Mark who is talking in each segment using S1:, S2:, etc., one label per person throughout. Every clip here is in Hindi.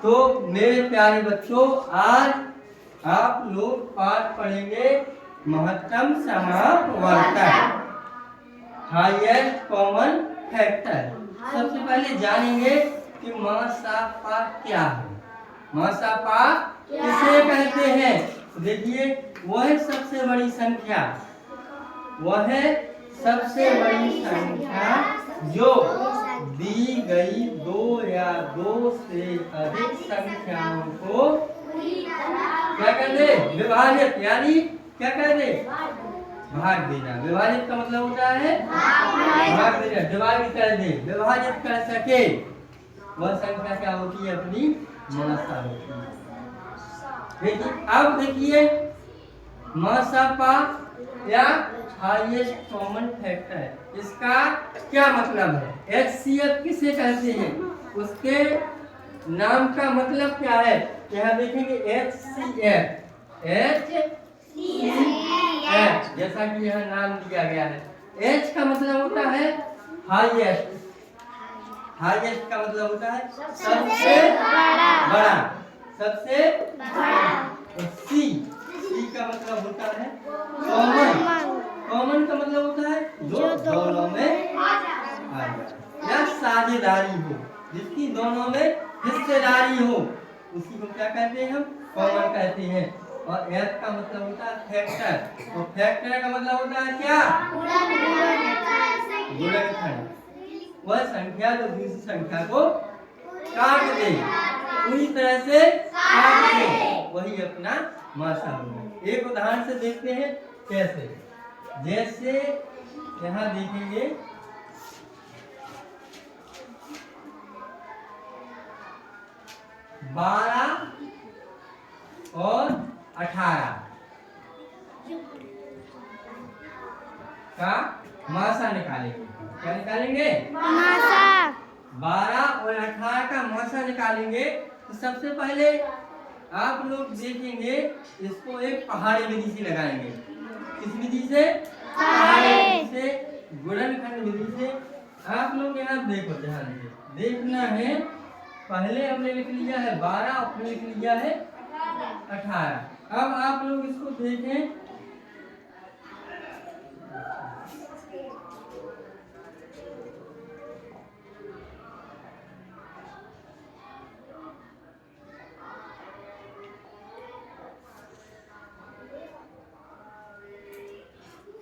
S1: तो मेरे प्यारे बच्चों, आज आप लोग पाठ पढ़ेंगे महत्तम समापवर्तक, हाईएस्ट कॉमन फैक्टर। सबसे पहले जानेंगे कि मासापा क्या है। मासापा किसे कहते हैं? देखिए, वह सबसे बड़ी संख्या, वह सबसे बड़ी संख्या जो दी गई दो या दो से अधिक संख्याओं को क्या कर दे? विभाजित, यानी क्या कर दे? भाग देना। विभाजित का मतलब होता है भाग देना, डिवाइड कर दे, विभाजित कर सके, वह संख्या क्या होती है? अपनी मासा होती है। देखिए, अब देखिए मासापा या हाईएस्ट कॉमन फैक्टर, इसका क्या मतलब है? HCF किसे कहते हैं? उसके नाम का मतलब क्या है? यहाँ देखेंगे HCF, जैसा कि यह नाम दिया गया है। H का मतलब होता है हाईएस्ट, हाईएस्ट का मतलब होता है सबसे बड़ा, सबसे और C का मतलब होता है कॉमन, कॉमन का मतलब होता है जो दोनों में आ जाए या साझेदारी हो, जिसकी दोनों में हिस्सेदारी हो, उसी को क्या कहते हैं? हम कॉमन कहते हैं। और F का मतलब होता है फैक्टर, तो फैक्टर का मतलब होता है क्या? गुणनखंड, वह संख्या जो दूसरी संख्या को काट दे, पूरी तरह से काट दे, वही अपना मासा होगा। एक उदाहरण से देखते हैं कैसे। जैसे यहाँ देखेंगे 12 और 18 का मासा निकालेंगे। क्या निकालेंगे? मासा। 12 और 18 का मासा निकालेंगे तो सबसे पहले आप लोग देखेंगे, इसको एक पहाड़ी विधि से लगाएंगे। किस विधि से? पहाड़ी विधि से, गुणनखंड विधि से। आप लोग यहाँ देखो, ध्यान से देखना है। पहले हमने लिख लिया है 12 और फिर लिख लिया है 18। अब आप लोग इसको देखें,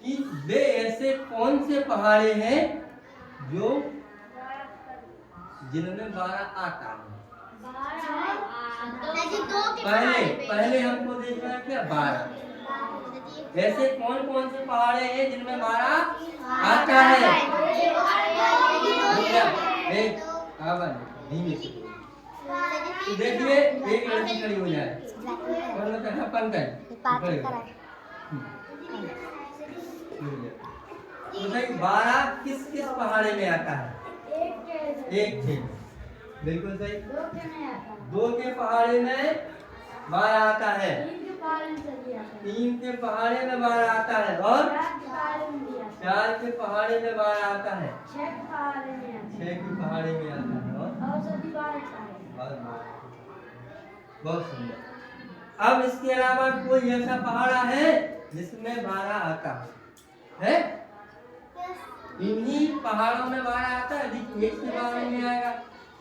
S1: कि वे ऐसे कौन से पहाड़े हैं जो जिनमें 12 आता है। पहले हमको देखना है क्या? 12 ऐसे कौन कौन से पहाड़े हैं जिनमें 12 आता है? धीमे से तो देखिए, एक लड़की खड़ी हो जाए और पंकज 12 किस किस पहाड़े में आता है? एक थे, बिल्कुल सही। 2 के पहाड़े में 12 आता है, 3 के पहाड़े में 12 आता है, और 4 के पहाड़े में 12 आता है, 6 के पहाड़े में आता है, और बहुत सुंदर। अब इसके अलावा कोई ऐसा पहाड़ा है जिसमें 12 आता है? इन्हीं पहाड़ों में 12 आता है। एक के 12 में आएगा,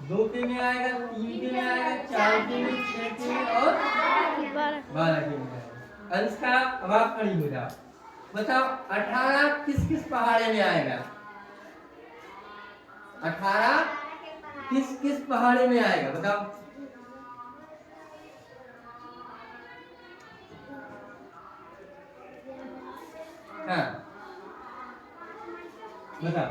S1: 2 के में आएगा, 3 के में आएगा, 4 के में, 6 के में और 12 के में आएगा। अंश का अब आप खड़ी हो जाओ, बताओ 18 किस किस पहाड़े में आएगा? 18 किस किस पहाड़े में आएगा? बताओ। हाँ बताओ।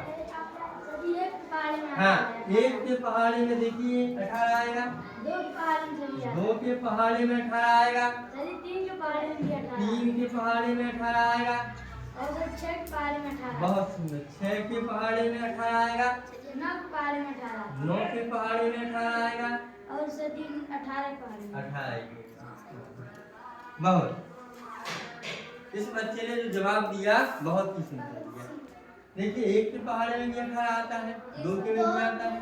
S1: हाँ, 1 के पहाड़े में देखिए 18 आएगा, 2 के पहाड़े में 18 आएगा, 3 के पहाड़े में 18 आएगा, और 6 के पहाड़े में 18। बहुत सुंदर। 6 के पहाड़े में 18 आएगा, 9 के पहाड़े में 18 आएगा, और 18 बहुत। इस बच्चे ने जो जवाब दिया बहुत ही सुंदर दिया। देखिए, 1 के पहाड़े में भी 18 आता है, 2 के में भी आता है,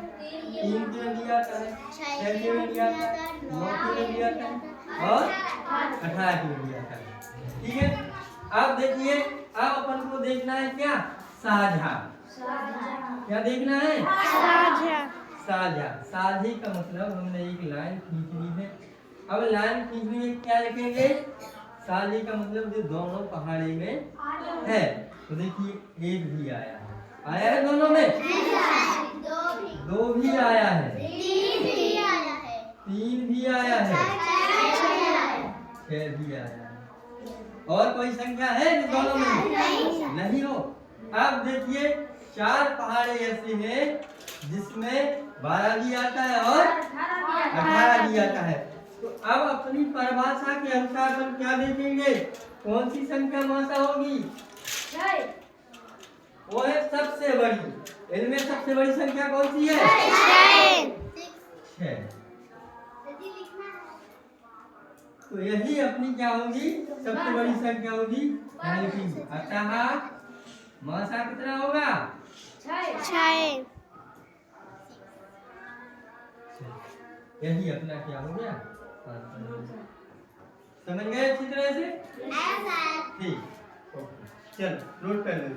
S1: 3 के लिए आता है, 6 के लिए आता है, 9 के लिए आता है और 18 के लिए आता है। ठीक है, अब देखिए, अब अपन को देखना है क्या, साझा। क्या देखना है, साझा। साझा, साझी का मतलब हमने एक लाइन खींचनी है। अब लाइन खींचनी में क्या लिखेंगे, साझी का मतलब जो दोनों पहाड़ी में है। तो देखिए एक भी आया है, आया है दोनों में, दो भी आया है, तीन भी आया है, 6 भी आया है। और कोई संख्या है जो दोनों में नहीं हो। अब देखिए 4 पहाड़े ऐसे हैं जिसमें 12 भी आता है और 18 भी आता है। तो अब अपनी परिभाषा के अनुसार हम क्या देखेंगे, कौन सी संख्या महत्व होगी, वो है सबसे बड़ी। इनमें सबसे बड़ी संख्या कौन सी है, 6। तो यही अपनी क्या होगी, सबसे बड़ी संख्या होगी। अतः महत्व कितना होगा, 6। यही अपना क्या हो गया, समझ गए अच्छी तरह से, ठीक। चलो नोट कर लो।